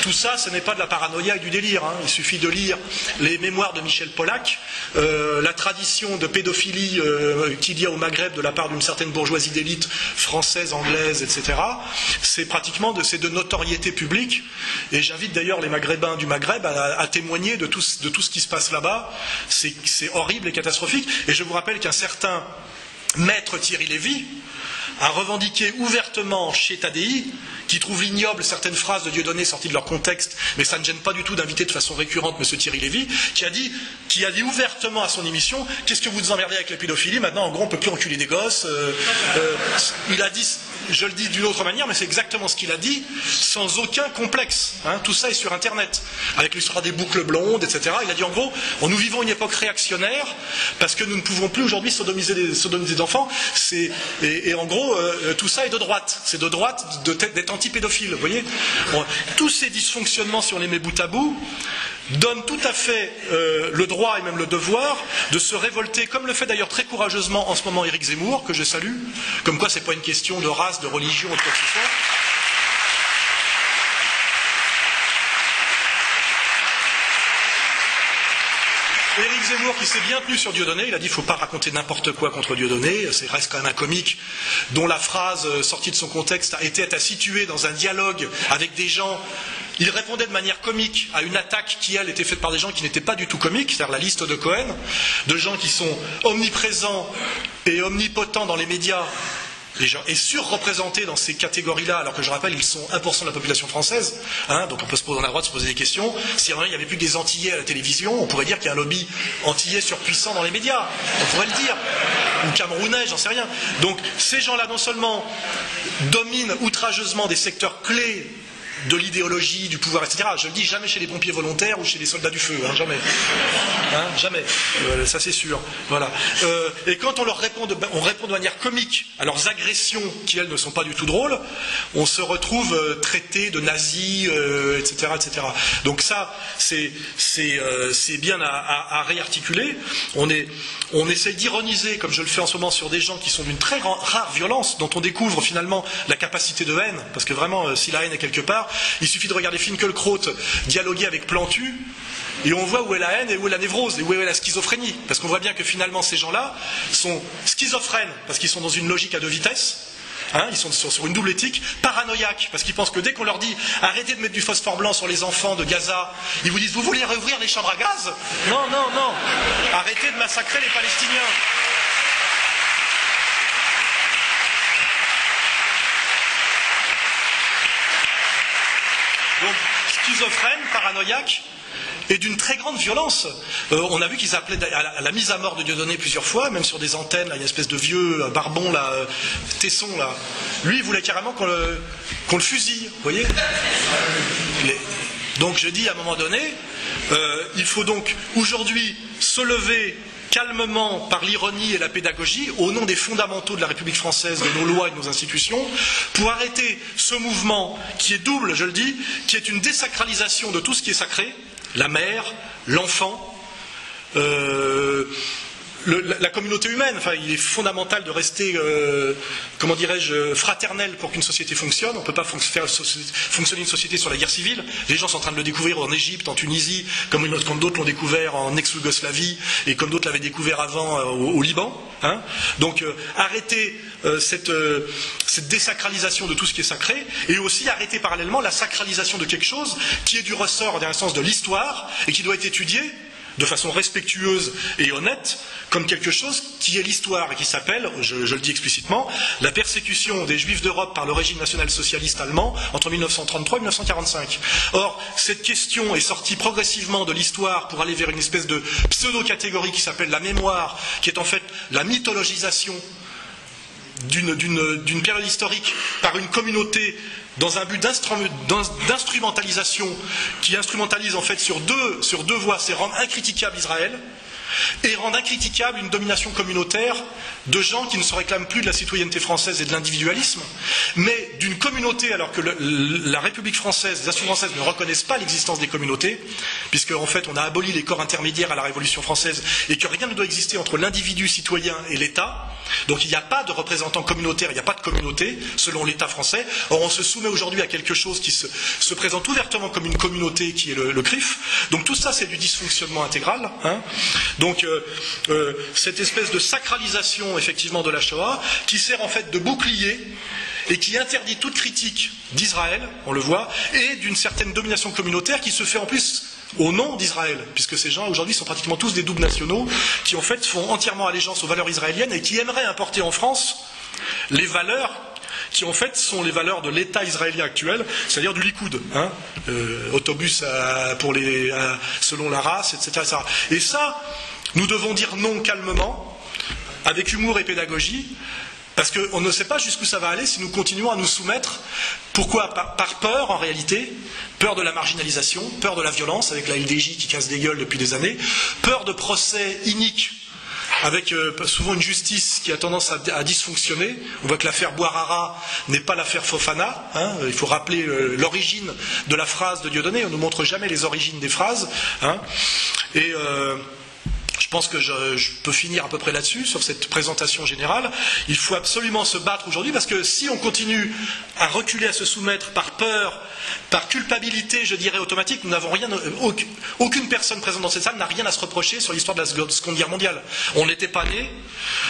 Tout ça, ce n'est pas de la paranoïa et du délire. Hein. Il suffit de lire les mémoires de Michel Pollack, la tradition de pédophilie qu'il y a au Maghreb de la part d'une certaine bourgeoisie d'élite française, anglaise, etc. C'est pratiquement de notoriété publique. Et j'invite d'ailleurs les Maghrébins du Maghreb à témoigner de tout ce qui se passe là-bas. C'est horrible et catastrophique. Et je vous rappelle qu'un certain maître Thierry Lévy a revendiqué ouvertement chez Tadei, qui trouve ignoble certaines phrases de Dieudonné sorties de leur contexte, mais ça ne gêne pas du tout d'inviter de façon récurrente M. Thierry Lévy, qui a dit ouvertement à son émission, qu'est-ce que vous vous emmerdez avec la pédophilie, maintenant en gros on ne peut plus enculer des gosses. Il a dit, je le dis d'une autre manière, mais c'est exactement ce qu'il a dit, sans aucun complexe. Hein, tout ça est sur Internet, avec l'histoire des boucles blondes, etc. Il a dit en gros, nous vivons une époque réactionnaire, parce que nous ne pouvons plus aujourd'hui sodomiser des enfants, et en gros, tout ça est de droite. C'est de droite d'être anti-pédophile, vous voyez. Bon, tous ces dysfonctionnements, si on les met bout à bout, donnent tout à fait le droit et même le devoir de se révolter, comme le fait d'ailleurs très courageusement en ce moment Éric Zemmour, que je salue, comme quoi c'est pas une question de race, de religion ou de quoi que ce soit. Éric Zemmour qui s'est bien tenu sur Dieudonné, il a dit il ne faut pas raconter n'importe quoi contre Dieudonné, c'est reste quand même un comique dont la phrase sortie de son contexte était à situer dans un dialogue avec des gens. Il répondait de manière comique à une attaque qui, elle, était faite par des gens qui n'étaient pas du tout comiques, c'est-à-dire la liste de Cohen, de gens qui sont omniprésents et omnipotents dans les médias et surreprésentés dans ces catégories-là, alors que je rappelle, ils sont 1% de la population française, hein, donc on a le droit de se poser des questions. Si il n'y avait plus que des Antillais à la télévision, on pourrait dire qu'il y a un lobby antillais surpuissant dans les médias, on pourrait le dire, ou Camerounais, j'en sais rien. Donc ces gens-là, non seulement dominent outrageusement des secteurs clés de l'idéologie, du pouvoir, etc. Je le dis, jamais chez les pompiers volontaires ou chez les soldats du feu, hein, jamais. Hein, jamais. Ça c'est sûr. Voilà. Et quand on leur répond on répond de manière comique à leurs agressions, qui elles ne sont pas du tout drôles, on se retrouve traité de nazis, etc., etc. Donc ça, c'est bien à réarticuler. On essaye d'ironiser, comme je le fais en ce moment, sur des gens qui sont d'une très rare violence, dont on découvre finalement la capacité de haine, parce que vraiment, si la haine est quelque part, il suffit de regarder Finkielkraut dialoguer avec Plantu, et on voit où est la haine et où est la névrose, et où est la schizophrénie. Parce qu'on voit bien que finalement ces gens-là sont schizophrènes, parce qu'ils sont dans une logique à deux vitesses, hein, ils sont sur une double éthique, paranoïaques, parce qu'ils pensent que dès qu'on leur dit arrêtez de mettre du phosphore blanc sur les enfants de Gaza, ils vous disent vous voulez réouvrir les chambres à gaz? Non, non, non, arrêtez de massacrer les Palestiniens. Donc, schizophrène, paranoïaque, et d'une très grande violence. On a vu qu'ils appelaient à la mise à mort de Dieudonné plusieurs fois, même sur des antennes, là, il y a une espèce de vieux barbon, là, Tesson, là. Lui, il voulait carrément qu'on le fusille, vous voyez. Donc, je dis à un moment donné, il faut donc aujourd'hui se lever calmement par l'ironie et la pédagogie, au nom des fondamentaux de la République française, de nos lois et de nos institutions, pour arrêter ce mouvement qui est double, je le dis, qui est une désacralisation de tout ce qui est sacré, la mère, l'enfant, la communauté humaine. Enfin, il est fondamental de rester, comment dirais-je, fraternel pour qu'une société fonctionne. On ne peut pas faire fonctionner une société sur la guerre civile. Les gens sont en train de le découvrir en Égypte, en Tunisie, comme d'autres l'ont découvert en ex-Yougoslavie et comme d'autres l'avaient découvert avant au Liban. Hein. Donc, arrêter cette désacralisation de tout ce qui est sacré, et aussi arrêter parallèlement la sacralisation de quelque chose qui est du ressort, dans un sens, de l'histoire et qui doit être étudié de façon respectueuse et honnête, comme quelque chose qui est l'histoire et qui s'appelle, je le dis explicitement, la persécution des Juifs d'Europe par le régime national-socialiste allemand entre 1933 et 1945. Or, cette question est sortie progressivement de l'histoire pour aller vers une espèce de pseudo-catégorie qui s'appelle la mémoire, qui est en fait la mythologisation d'une période historique par une communauté dans un but d'instrumentalisation qui instrumentalise en fait sur deux voies, c'est rendre incritiquable Israël et rendre incritiquable une domination communautaire de gens qui ne se réclament plus de la citoyenneté française et de l'individualisme, mais d'une communauté, alors que la République française, les institutions françaises ne reconnaissent pas l'existence des communautés, puisque en fait on a aboli les corps intermédiaires à la Révolution française et que rien ne doit exister entre l'individu citoyen et l'État. Donc il n'y a pas de représentants communautaires, il n'y a pas de communauté selon l'État français. Or on se soumet aujourd'hui à quelque chose qui se présente ouvertement comme une communauté qui est le CRIF. Donc tout ça c'est du dysfonctionnement intégral. Hein. Donc cette espèce de sacralisation effectivement de la Shoah qui sert en fait de bouclier et qui interdit toute critique d'Israël, on le voit, et d'une certaine domination communautaire qui se fait en plus au nom d'Israël, puisque ces gens aujourd'hui sont pratiquement tous des doubles nationaux qui en fait font entièrement allégeance aux valeurs israéliennes et qui aimeraient importer en France les valeurs qui en fait sont les valeurs de l'État israélien actuel, c'est-à-dire du Likoud, hein, autobus selon la race, etc. Et ça, nous devons dire non calmement, avec humour et pédagogie, parce qu'on ne sait pas jusqu'où ça va aller si nous continuons à nous soumettre. Pourquoi ? Par peur, en réalité, peur de la marginalisation, peur de la violence, avec la LDJ qui casse des gueules depuis des années, peur de procès iniques, avec souvent une justice qui a tendance à dysfonctionner. On voit que l'affaire Bouarara n'est pas l'affaire Fofana. Hein. Il faut rappeler l'origine de la phrase de Dieudonné. On ne nous montre jamais les origines des phrases. Hein. Et je pense que je peux finir à peu près là-dessus, sur cette présentation générale. Il faut absolument se battre aujourd'hui, parce que si on continue à reculer, à se soumettre par peur, par culpabilité, je dirais automatique, nous n'avons rien, aucune personne présente dans cette salle n'a rien à se reprocher sur l'histoire de la Seconde Guerre mondiale. On n'était pas nés.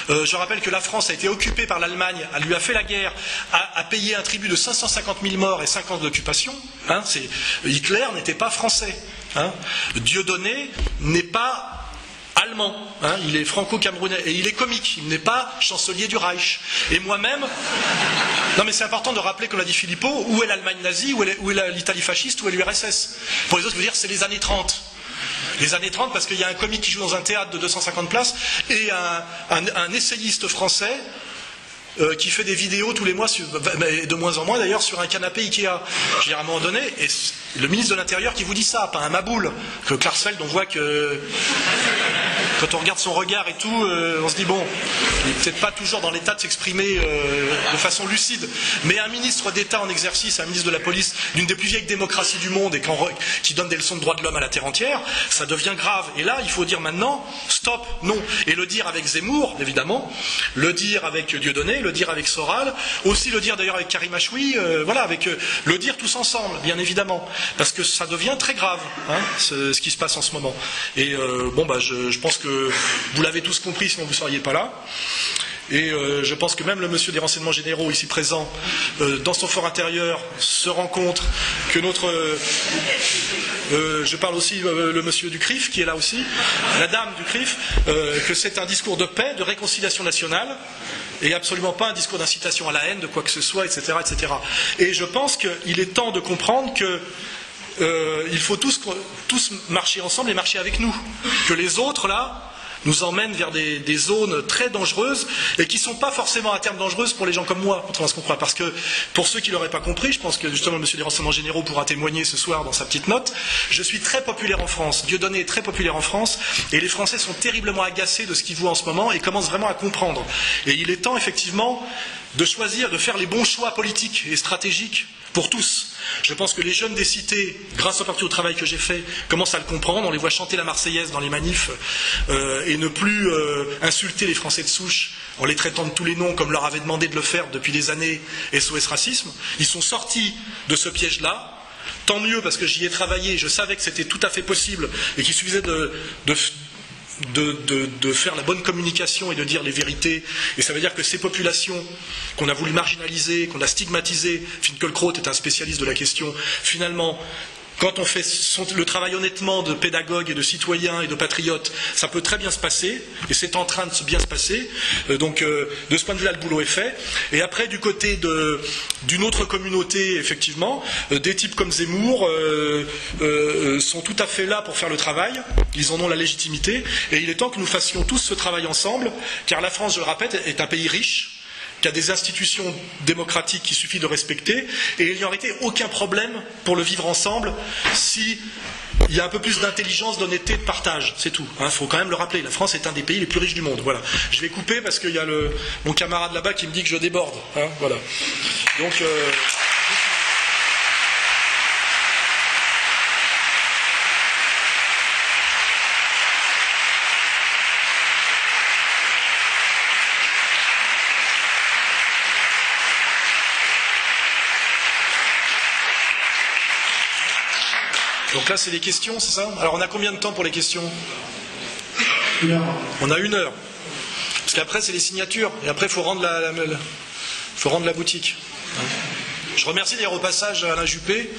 Je rappelle que la France a été occupée par l'Allemagne, elle lui a fait la guerre, a payé un tribut de 550 000 morts et 5 ans d'occupation. Hein, Hitler n'était pas français. Hein. Dieudonné n'est pas allemand, hein, il est franco-camerounais et il est comique, il n'est pas chancelier du Reich. Et moi-même, non mais c'est important de rappeler, comme l'a dit Philippot, où est l'Allemagne nazie, où est l'Italie fasciste, où est l'URSS. Pour les autres, je veux dire, c'est les années 30. Les années 30, parce qu'il y a un comique qui joue dans un théâtre de 250 places et un essayiste français qui fait des vidéos tous les mois, de moins en moins d'ailleurs, sur un canapé Ikea. Je veux dire, à un moment donné, et le ministre de l'Intérieur qui vous dit ça, pas un maboule, que Klarsfeld, on voit que quand on regarde son regard et tout, on se dit bon, il n'est peut-être pas toujours dans l'état de s'exprimer de façon lucide, mais un ministre d'État en exercice, un ministre de la police d'une des plus vieilles démocraties du monde et qui donne des leçons de droits de l'homme à la terre entière, ça devient grave. Et là, il faut dire maintenant, stop, non. Et le dire avec Zemmour, évidemment, le dire avec Dieudonné, le dire avec Soral, aussi le dire d'ailleurs avec Karim Achoui, voilà, le dire tous ensemble, bien évidemment, parce que ça devient très grave, hein, ce qui se passe en ce moment. Et bon, bah, je pense que vous l'avez tous compris, sinon vous ne seriez pas là. Et je pense que même le monsieur des renseignements généraux ici présent, dans son fort intérieur, se rend compte que notre... je parle aussi le monsieur du CRIF, qui est là aussi, la dame du CRIF, que c'est un discours de paix, de réconciliation nationale, et absolument pas un discours d'incitation à la haine, de quoi que ce soit, etc. etc. Et je pense qu'il est temps de comprendre que il faut tous marcher ensemble et marcher avec nous. Que les autres, là, nous emmènent vers des zones très dangereuses et qui ne sont pas forcément à terme dangereuses pour les gens comme moi, contrairement à ce qu'on croit. Parce que pour ceux qui ne l'auraient pas compris, je pense que justement le monsieur des renseignements généraux pourra témoigner ce soir dans sa petite note, je suis très populaire en France, Dieudonné est très populaire en France, et les Français sont terriblement agacés de ce qu'ils voient en ce moment et commencent vraiment à comprendre. Et il est temps effectivement de choisir, de faire les bons choix politiques et stratégiques pour tous. Je pense que les jeunes des cités, grâce en partie au travail que j'ai fait, commencent à le comprendre. On les voit chanter la Marseillaise dans les manifs et ne plus insulter les Français de souche en les traitant de tous les noms comme leur avait demandé de le faire depuis des années SOS Racisme. Ils sont sortis de ce piège-là. Tant mieux, parce que j'y ai travaillé, je savais que c'était tout à fait possible et qu'il suffisait de faire la bonne communication et de dire les vérités. Et ça veut dire que ces populations qu'on a voulu marginaliser, qu'on a stigmatisées, Finkielkraut est un spécialiste de la question, finalement, quand on fait le travail honnêtement de pédagogue et de citoyen et de patriote, ça peut très bien se passer, et c'est en train de bien se passer. Donc, de ce point de vue-là, le boulot est fait. Et après, du côté d'une autre communauté, effectivement, des types comme Zemmour sont tout à fait là pour faire le travail. Ils en ont la légitimité. Et il est temps que nous fassions tous ce travail ensemble, car la France, je le répète, est un pays riche, qui a des institutions démocratiques qu'il suffit de respecter, et il n'y aurait été aucun problème pour le vivre ensemble si il y a un peu plus d'intelligence, d'honnêteté, de partage, c'est tout. Il faut quand même le rappeler, la France est un des pays les plus riches du monde. Voilà. Je vais couper parce qu'il y a mon camarade là-bas qui me dit que je déborde. Hein, voilà. Donc... Donc là, c'est les questions, c'est ça? Alors, on a combien de temps pour les questions? 1 heure. On a 1 heure. Parce qu'après, c'est les signatures. Et après, il faut rendre la boutique. Je remercie d'ailleurs au passage Alain Juppé.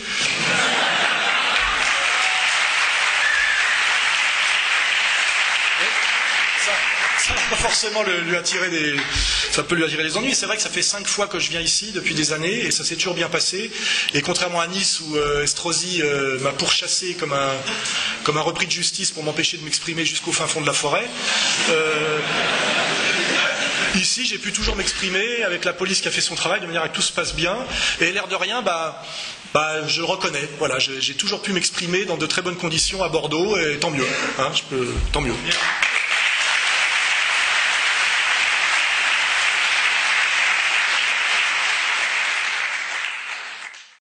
Ça va pas forcément lui attirer ça peut lui attirer des ennuis. C'est vrai que ça fait 5 fois que je viens ici depuis des années et ça s'est toujours bien passé. Et contrairement à Nice où Estrosi m'a pourchassé comme un repris de justice pour m'empêcher de m'exprimer jusqu'au fin fond de la forêt, ici j'ai pu toujours m'exprimer avec la police qui a fait son travail de manière à ce que tout se passe bien. Et l'air de rien, je le reconnais. Voilà, j'ai toujours pu m'exprimer dans de très bonnes conditions à Bordeaux et tant mieux. Hein, tant mieux.